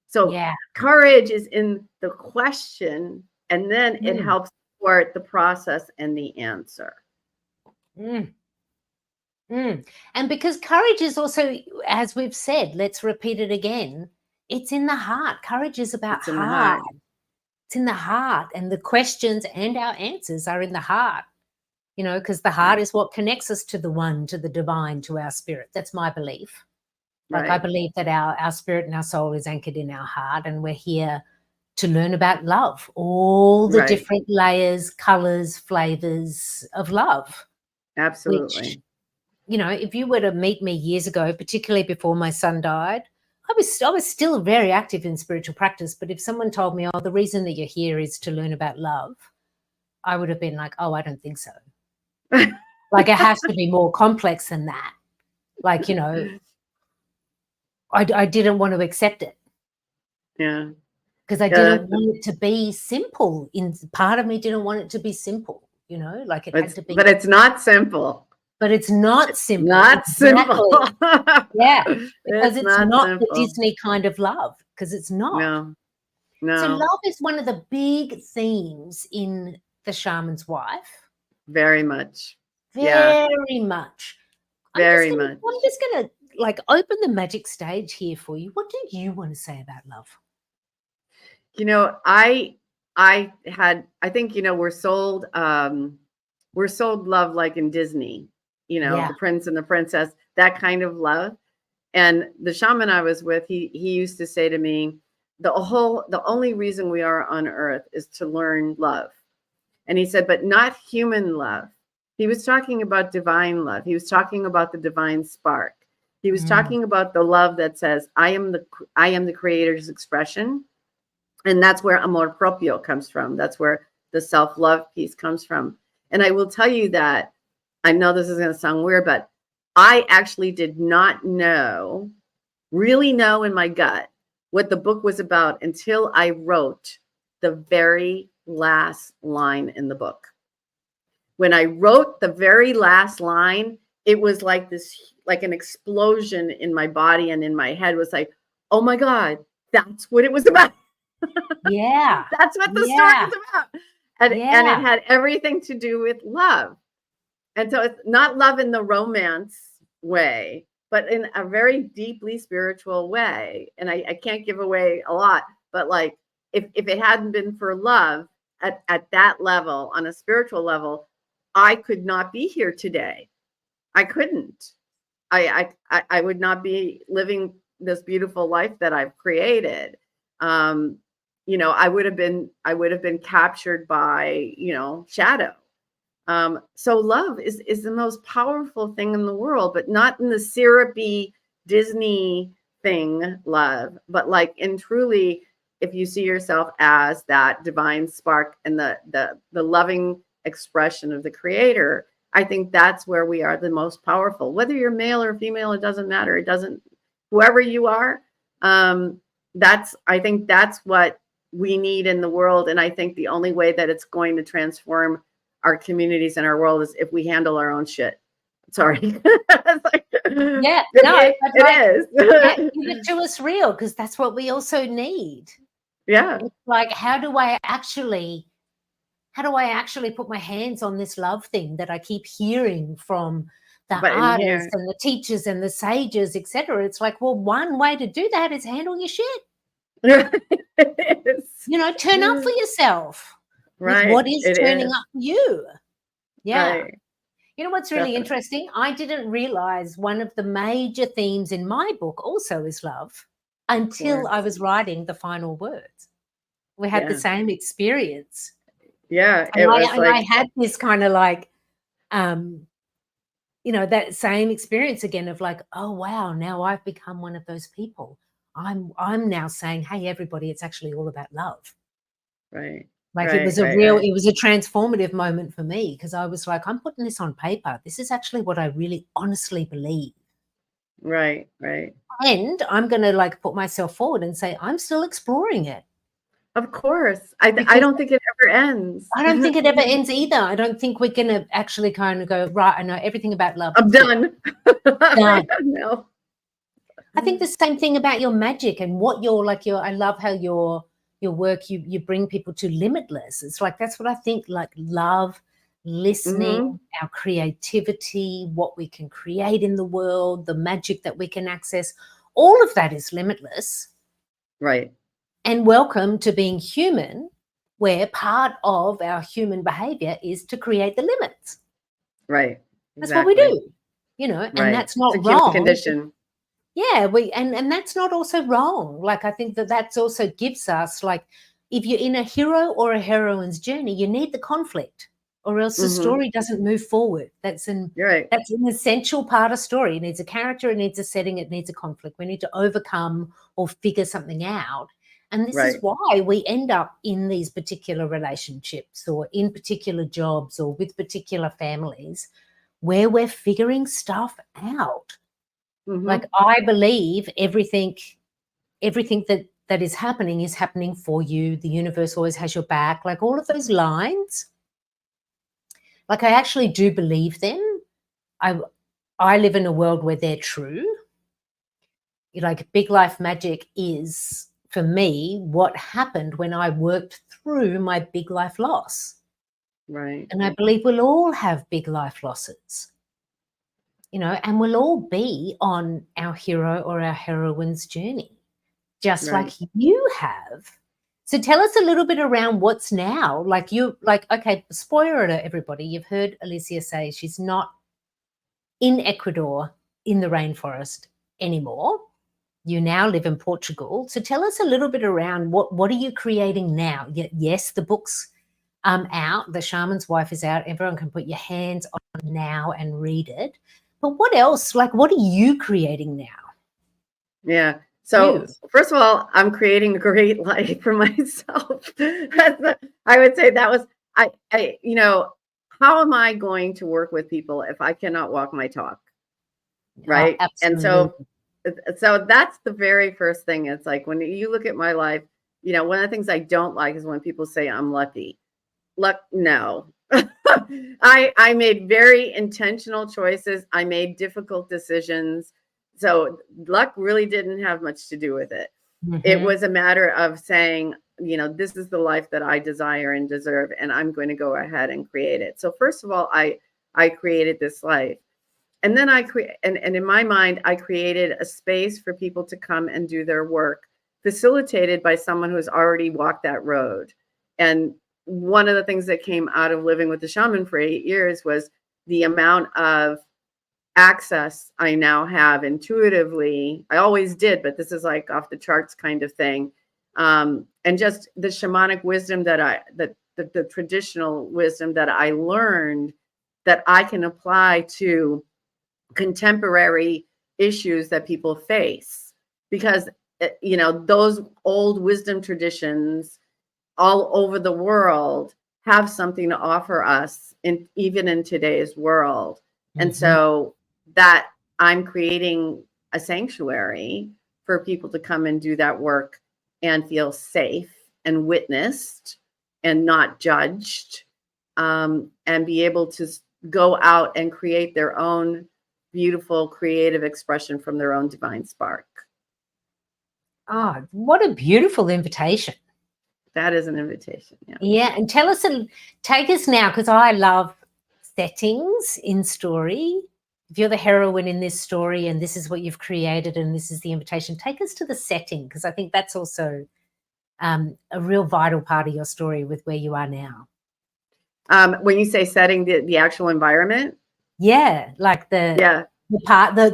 S2: So courage is in the question, and then it helps support the process and the answer.
S1: And because courage is also, as we've said, let's repeat it again, it's in the heart. Courage is about heart. It's in the heart, and the questions and our answers are in the heart, you know, because the heart is what connects us to the one, to the divine, to our spirit. That's my belief. Like I believe that our spirit and our soul is anchored in our heart, and we're here to learn about love, all the different layers, colors, flavors of love.
S2: Absolutely.
S1: Which, you know, if you were to meet me years ago, particularly before my son died, I was still very active in spiritual practice. But if someone told me, oh, the reason that you're here is to learn about love, I would have been like, oh, I don't think so. Like, it has to be more complex than that. Like, you know, I didn't want to accept it.
S2: Yeah.
S1: Because I didn't want it to be simple. Part of me didn't want it to be simple, you know, like it had to be.
S2: But it's not simple.
S1: But it's not simple.
S2: Not simple.
S1: Yeah. Because it's not the Disney kind of love. Because it's not.
S2: No.
S1: So
S2: No,
S1: love is one of the big themes in The Shaman's Wife.
S2: very much. Yeah,
S1: Very much.
S2: very much.
S1: I'm just gonna like open the magic stage here for you. What do you want to say about love?
S2: You know, I think, you know, we're sold love like in Disney, you know,
S1: Yeah.
S2: the prince and the princess, that kind of love. And the shaman I was with, he used to say to me, the only reason we are on earth is to learn love. And he said, but not human love. He was talking about divine love. He was talking about the divine spark. He was talking about the love that says, I am the creator's expression. And that's where amor propio comes from. That's where the self-love piece comes from. And I will tell you that, I know this is going to sound weird, but I actually did not really know in my gut what the book was about until I wrote the very last line in the book. When I wrote the very last line, it was like like an explosion in my body and in my head. It was like, oh my God, that's what it was about.
S1: Yeah.
S2: That's what the story is about. And it had everything to do with love. And so it's not love in the romance way, but in a very deeply spiritual way. And I can't give away a lot, but like if it hadn't been for love at that level, on a spiritual level, I could not be here today. I couldn't. I would not be living this beautiful life that I've created. You know, I would have been captured by, you know, shadow. So love is the most powerful thing in the world, but not in the syrupy Disney thing love, but like in truly, if you see yourself as that divine spark and the loving expression of the creator, I think that's where we are the most powerful. Whether you're male or female, it doesn't matter. It doesn't, whoever you are, I think that's what we need in the world. And I think the only way that it's going to transform our communities and our world is if we handle our own shit. Sorry.
S1: Yeah, no,
S2: it is.
S1: Yeah, give it to us real, because that's what we also need.
S2: Yeah.
S1: It's like, how do I actually put my hands on this love thing that I keep hearing from the artists and the teachers and the sages, etc.? It's like, well, one way to do that is handle your shit. You know, turn up for yourself. With what is turning up for you. Yeah.
S2: Right.
S1: You know what's really interesting? I didn't realize one of the major themes in my book also is love until I was writing the final words. We had the same experience.
S2: Yeah.
S1: And I had this kind of like, you know, that same experience again of like, oh, wow, now I've become one of those people. I'm now saying, hey, everybody, it's actually all about love.
S2: Right.
S1: Like it was it was a transformative moment for me, because I was like, I'm putting this on paper. This is actually what I really honestly believe.
S2: Right, right.
S1: And I'm going to like put myself forward and say, I'm still exploring it.
S2: Of course. I don't think it ever ends.
S1: I don't think it ever ends either. I don't think we're going to actually kind of go, right, I know everything about love.
S2: I'm done.
S1: Done.
S2: No.
S1: I think the same thing about your magic and what I love how your work, you bring people to limitless. It's like, that's what I think, like love, listening, our creativity, what we can create in the world, the magic that we can access, all of that is limitless.
S2: Right.
S1: And welcome to being human, where part of our human behavior is to create the limits.
S2: Right.
S1: That's what we do, you know, and that's not wrong.
S2: Condition.
S1: Yeah, and that's not also wrong. Like, I think that's also gives us, like, if you're in a hero or a heroine's journey, you need the conflict, or else the story doesn't move forward. That's an essential part of story. It needs a character, it needs a setting, it needs a conflict. We need to overcome or figure something out. And this is why we end up in these particular relationships or in particular jobs or with particular families where we're figuring stuff out. Like, I believe everything that is happening for you. The universe always has your back. Like, all of those lines, like, I actually do believe them. I live in a world where they're true. Like, big life magic is for me what happened when I worked through my big life loss.
S2: Right.
S1: And I believe we'll all have big life losses, you know, and we'll all be on our hero or our heroine's journey, just
S2: Right.
S1: like you have. So tell us a little bit around what's now. Like okay, spoiler alert, everybody. You've heard Alicia say she's not in Ecuador in the rainforest anymore. You now live in Portugal. So tell us a little bit around what are you creating now? Yes, the book's out. The Shaman's Wife is out. Everyone can put your hands on it now and read it. But what else? Like, what are you creating now?
S2: Yeah. So first of all, I'm creating a great life for myself. I would say that was, you know, how am I going to work with people if I cannot walk my talk? Right.
S1: Oh,
S2: and so that's the very first thing. It's like, when you look at my life, you know, one of the things I don't like is when people say I'm lucky. No. I made very intentional choices. I made difficult decisions. So luck really didn't have much to do with it. It was a matter of saying, you know, this is the life that I desire and deserve, and I'm going to go ahead and create it. So first of all, I created this life. And then and in my mind, I created a space for people to come and do their work, facilitated by someone who's already walked that road. And one of the things that came out of living with the shaman for 8 years was the amount of access I now have intuitively. I always did, but this is like off the charts kind of thing. And just the shamanic wisdom that the traditional wisdom that I learned, that I can apply to contemporary issues that people face. Because, you know, those old wisdom traditions all over the world have something to offer us, even in today's world. And so that I'm creating a sanctuary for people to come and do that work and feel safe and witnessed and not judged, and be able to go out and create their own beautiful creative expression from their own divine spark.
S1: Oh, what a beautiful invitation.
S2: That is an invitation. Yeah.
S1: Yeah. And take us now, because I love settings in story. If you're the heroine in this story and this is what you've created and this is the invitation, take us to the setting, because I think that's also a real vital part of your story with where you are now.
S2: When you say setting, the actual environment?
S1: Yeah, like the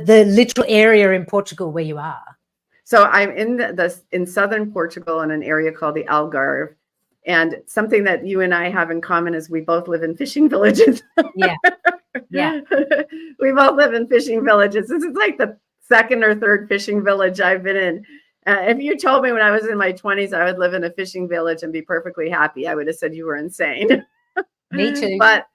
S1: literal area in Portugal where you are.
S2: So I'm in southern Portugal in an area called the Algarve. And something that you and I have in common is we both live in fishing villages.
S1: Yeah. Yeah.
S2: We both live in fishing villages. This is like the second or third fishing village I've been in. If you told me when I was in my 20s I would live in a fishing village and be perfectly happy, I would have said you were insane.
S1: Me too.
S2: But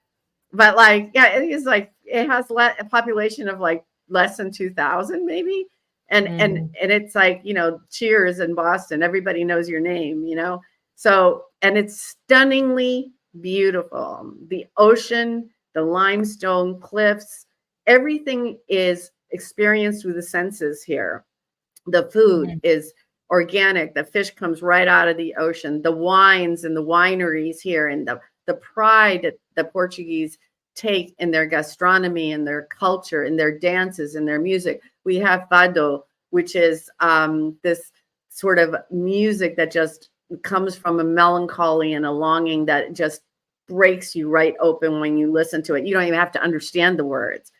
S2: like, yeah, it has a population of like less than 2,000 maybe. And it's like, you know, Cheers in Boston, everybody knows your name, you know? So, and it's stunningly beautiful. The ocean, the limestone cliffs, everything is experienced through the senses here. The food is organic. The fish comes right out of the ocean. The wines and the wineries here, and the pride that the Portuguese take in their gastronomy and their culture and their dances and their music. We have fado, which is this sort of music that just comes from a melancholy and a longing that just breaks you right open when you listen to it. You don't even have to understand the words.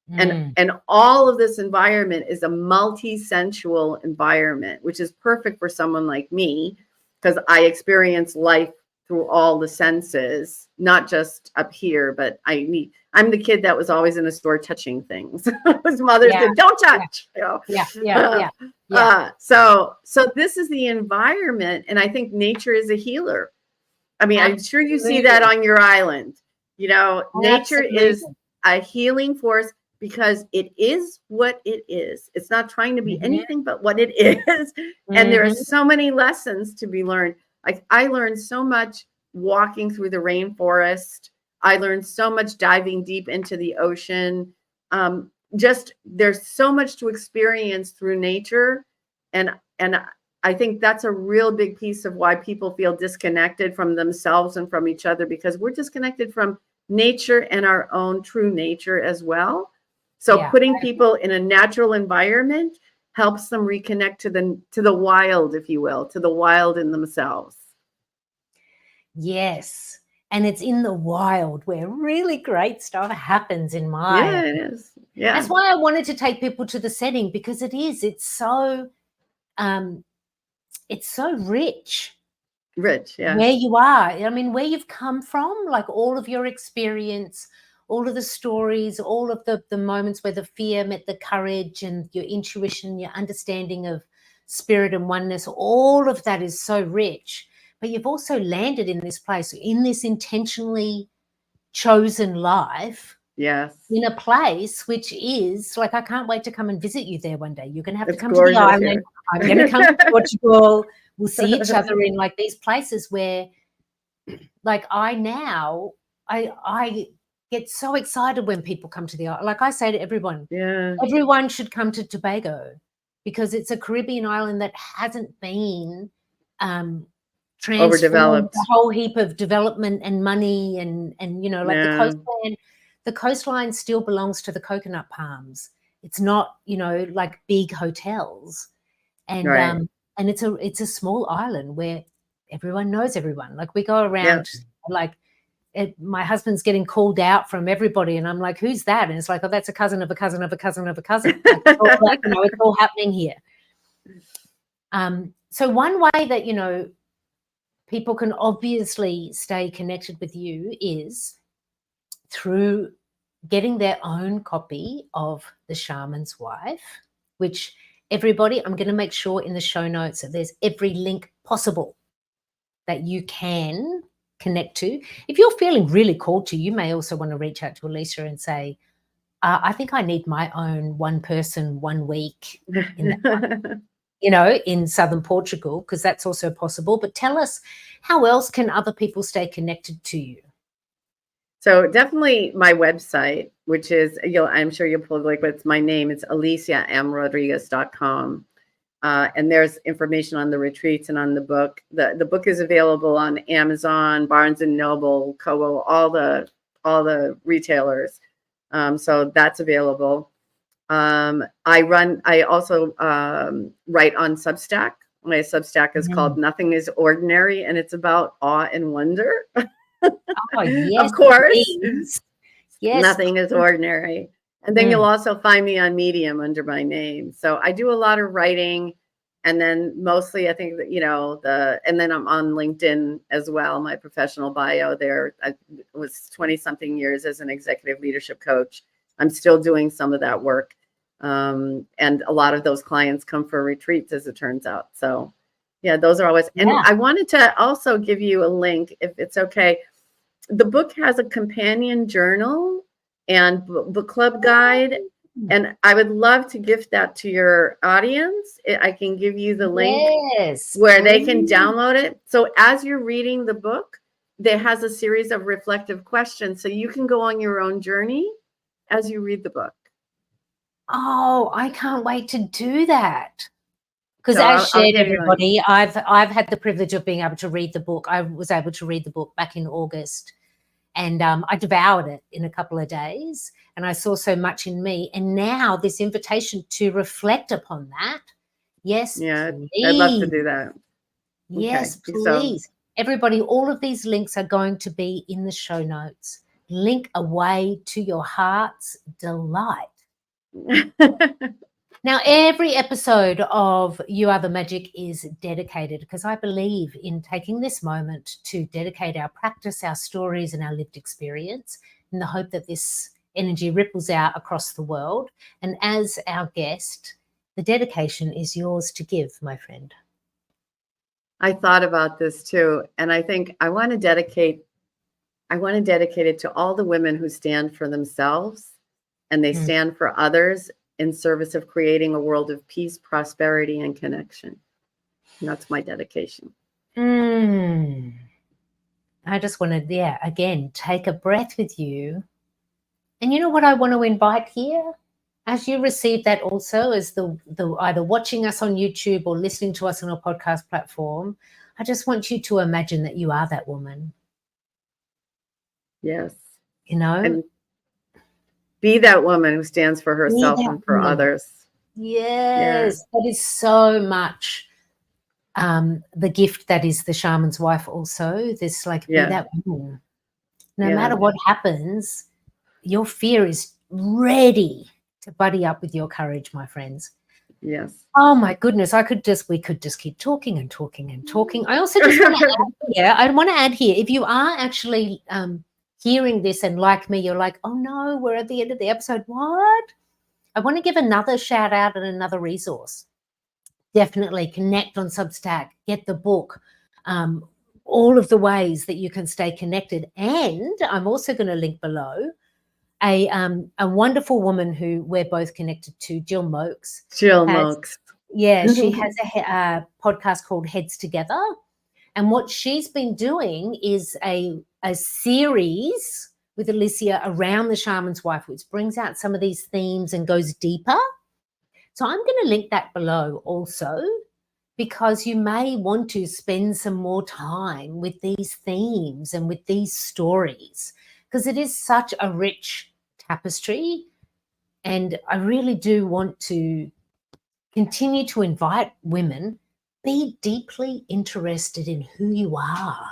S2: And all of this environment is a multi-sensual environment, which is perfect for someone like me, because I experience life through all the senses, not just up here, but I'm the kid that was always in a store touching things. His mother said, "Don't touch." So this is the environment, and I think nature is a healer. I mean, I'm sure you see that on your island. You know, nature is a healing force, because it is what it is. It's not trying to be anything but what it is. And there are so many lessons to be learned. Like, I learned so much walking through the rainforest. I learned so much diving deep into the ocean. Just there's so much to experience through nature. And I think that's a real big piece of why people feel disconnected from themselves and from each other, because we're disconnected from nature and our own true nature as well. So putting people in a natural environment helps them reconnect to the wild, if you will, to the wild in themselves.
S1: Yes. And it's in the wild where really great stuff happens, in my
S2: opinion. It is. Yeah.
S1: That's why I wanted to take people to the setting, because it's so rich.
S2: Rich, yeah.
S1: Where you are. I mean, where you've come from, like all of your experience, all of the stories, all of the moments where the fear met the courage, and your intuition, your understanding of spirit and oneness, all of that is so rich. But you've also landed in this place, in this intentionally chosen life.
S2: Yes.
S1: In a place which is like, I can't wait to come and visit you there one day. You're going to have to come to the
S2: gorgeous
S1: island.
S2: here.
S1: I'm going to come to Portugal. We'll see each other in like these places where, like, I get so excited when people come to the island. Like I say to everyone, everyone should come to Tobago, because it's a Caribbean island that hasn't been transformed, a whole heap of development and money and you know, like the coastline still belongs to the coconut palms. It's not, you know, like big hotels. And and it's a small island where everyone knows everyone. Like we go around, like my husband's getting called out from everybody, and I'm like, who's that? And it's like, oh, that's a cousin of a cousin of a cousin of a cousin. Like, it's all happening here. So one way that, you know, people can obviously stay connected with you is through getting their own copy of The Shaman's Wife, which everybody, I'm going to make sure in the show notes that there's every link possible that you can connect to. If you're feeling really called to, you may also want to reach out to Alicia and say, I think I need my own one person, 1 week in that one. You know, in southern Portugal, because that's also possible. But tell us, how else can other people stay connected to you?
S2: So definitely my website, which is, I'm sure you'll pull, like, what's my name. It's aliciamrodriguez.com. And there's information on the retreats and on the book. The book is available on Amazon, Barnes and Noble, Kobo, all the retailers. So that's available. I also write on Substack. My Substack is called Nothing is Ordinary, and it's about awe and wonder.
S1: Oh, yes.
S2: Of course.
S1: Yes.
S2: Nothing is ordinary. And then you'll also find me on Medium under my name. So I do a lot of writing, and then mostly I think that, you know, and then I'm on LinkedIn as well. My professional bio there. I was 20 something years as an executive leadership coach. I'm still doing some of that work. And a lot of those clients come for retreats, as it turns out. So yeah, those are always, and I wanted to also give you a link, if it's okay. The book has a companion journal and book club guide, and I would love to gift that to your audience. I can give you the link where they can download it. So as you're reading the book, there has a series of reflective questions, so you can go on your own journey as you read the book.
S1: Oh, I can't wait to do that. Because as shared, everybody, I've had the privilege of being able to read the book. I was able to read the book back in August, and I devoured it in a couple of days, and I saw so much in me. And now this invitation to reflect upon that. Yes,
S2: please.
S1: I'd
S2: love to do that.
S1: Yes, please. Everybody, all of these links are going to be in the show notes. Link away to your heart's delight. Now, every episode of You Are the Magic is dedicated, because I believe in taking this moment to dedicate our practice, our stories, and our lived experience, in the hope that this energy ripples out across the world. And as our guest, the dedication is yours to give, my friend.
S2: I thought about this too, and I think I want to dedicate it to all the women who stand for themselves, and they stand for others in service of creating a world of peace, prosperity, and connection. And that's my dedication.
S1: I just want to, again, take a breath with you. And you know what I want to invite here? as you receive that also as the either watching us on YouTube or listening to us on a podcast platform, I just want you to imagine that you are that woman.
S2: Yes.
S1: You know?
S2: And be that woman who stands for herself and for others.
S1: Yes. That is so much the gift that is the shaman's wife also. This like, be that woman. No matter what happens, your fear is ready to buddy up with your courage, my friends.
S2: Yes.
S1: Oh my goodness, we could just keep talking and talking and talking. I also just want to add here, I want to add here, if you are actually hearing this and like me, you're like, oh no, we're at the end of the episode. What? I want to give another shout out and another resource. Definitely connect on Substack, get the book, all of the ways that you can stay connected. And I'm also going to link below a wonderful woman who we're both connected to, Jill Mokes.
S2: Jill Mokes.
S1: Yeah, she has a podcast called Heads Together. And what she's been doing is a series with Alicia around the shaman's wife, which brings out some of these themes and goes deeper. So I'm going to link that below also, because you may want to spend some more time with these themes and with these stories, because it is such a rich tapestry. And I really do want to continue to invite women, be deeply interested in who you are.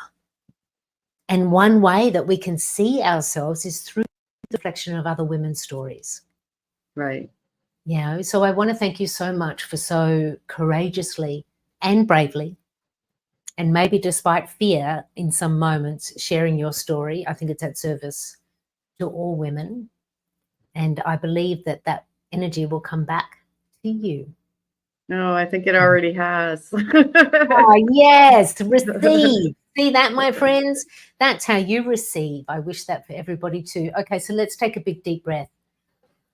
S1: And one way that we can see ourselves is through the reflection of other women's stories.
S2: Right.
S1: So I want to thank you so much for so courageously and bravely, and maybe despite fear in some moments, sharing your story. I think it's at service to all women. And I believe that that energy will come back to you.
S2: No, I think it already has.
S1: Oh, yes, receive. See that, my friends? That's how you receive. I wish that for everybody too. Okay, so let's take a big, deep breath.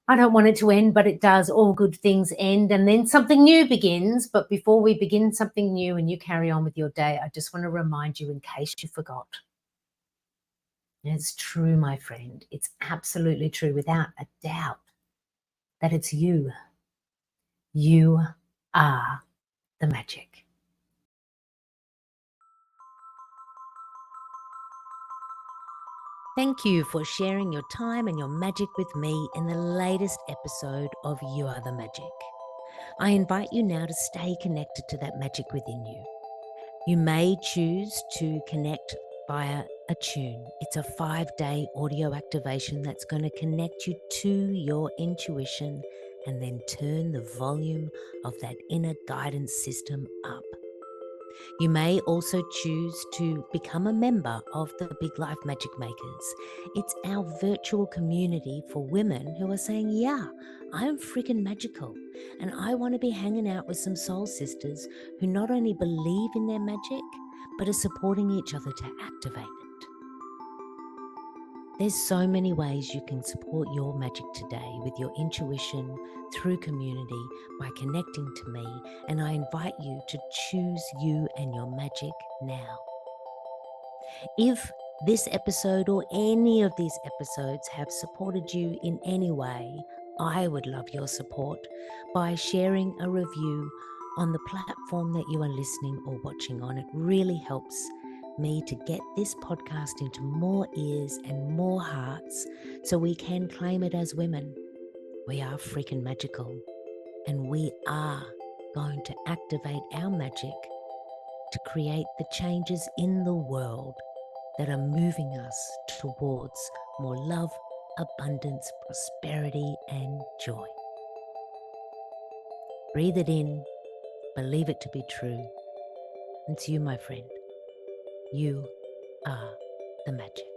S1: I don't want it to end, but it does. All good things end, and then something new begins. But before we begin something new and you carry on with your day, I just want to remind you, in case you forgot. And it's true, my friend. It's absolutely true, without a doubt, that it's you. You are the magic. Thank you for sharing your time and your magic with me in the latest episode of You Are the Magic. I invite you now to stay connected to that magic within you. You may choose to connect via a tune. It's a 5-day audio activation that's going to connect you to your intuition and then turn the volume of that inner guidance system up. You may also choose to become a member of the Big Life Magic Makers. It's our virtual community for women who are saying, yeah, I'm freaking magical, and I want to be hanging out with some soul sisters who not only believe in their magic, but are supporting each other to activate it. There's so many ways you can support your magic today with your intuition, through community, by connecting to me, and I invite you to choose you and your magic now. If this episode or any of these episodes have supported you in any way, I would love your support by sharing a review on the platform that you are listening or watching on. It really helps me to get this podcast into more ears and more hearts so we can claim it as women. We are freaking magical, and we are going to activate our magic to create the changes in the world that are moving us towards more love, abundance, prosperity, and joy. Breathe it in, believe it to be true. And to you, my friend, you are the magic.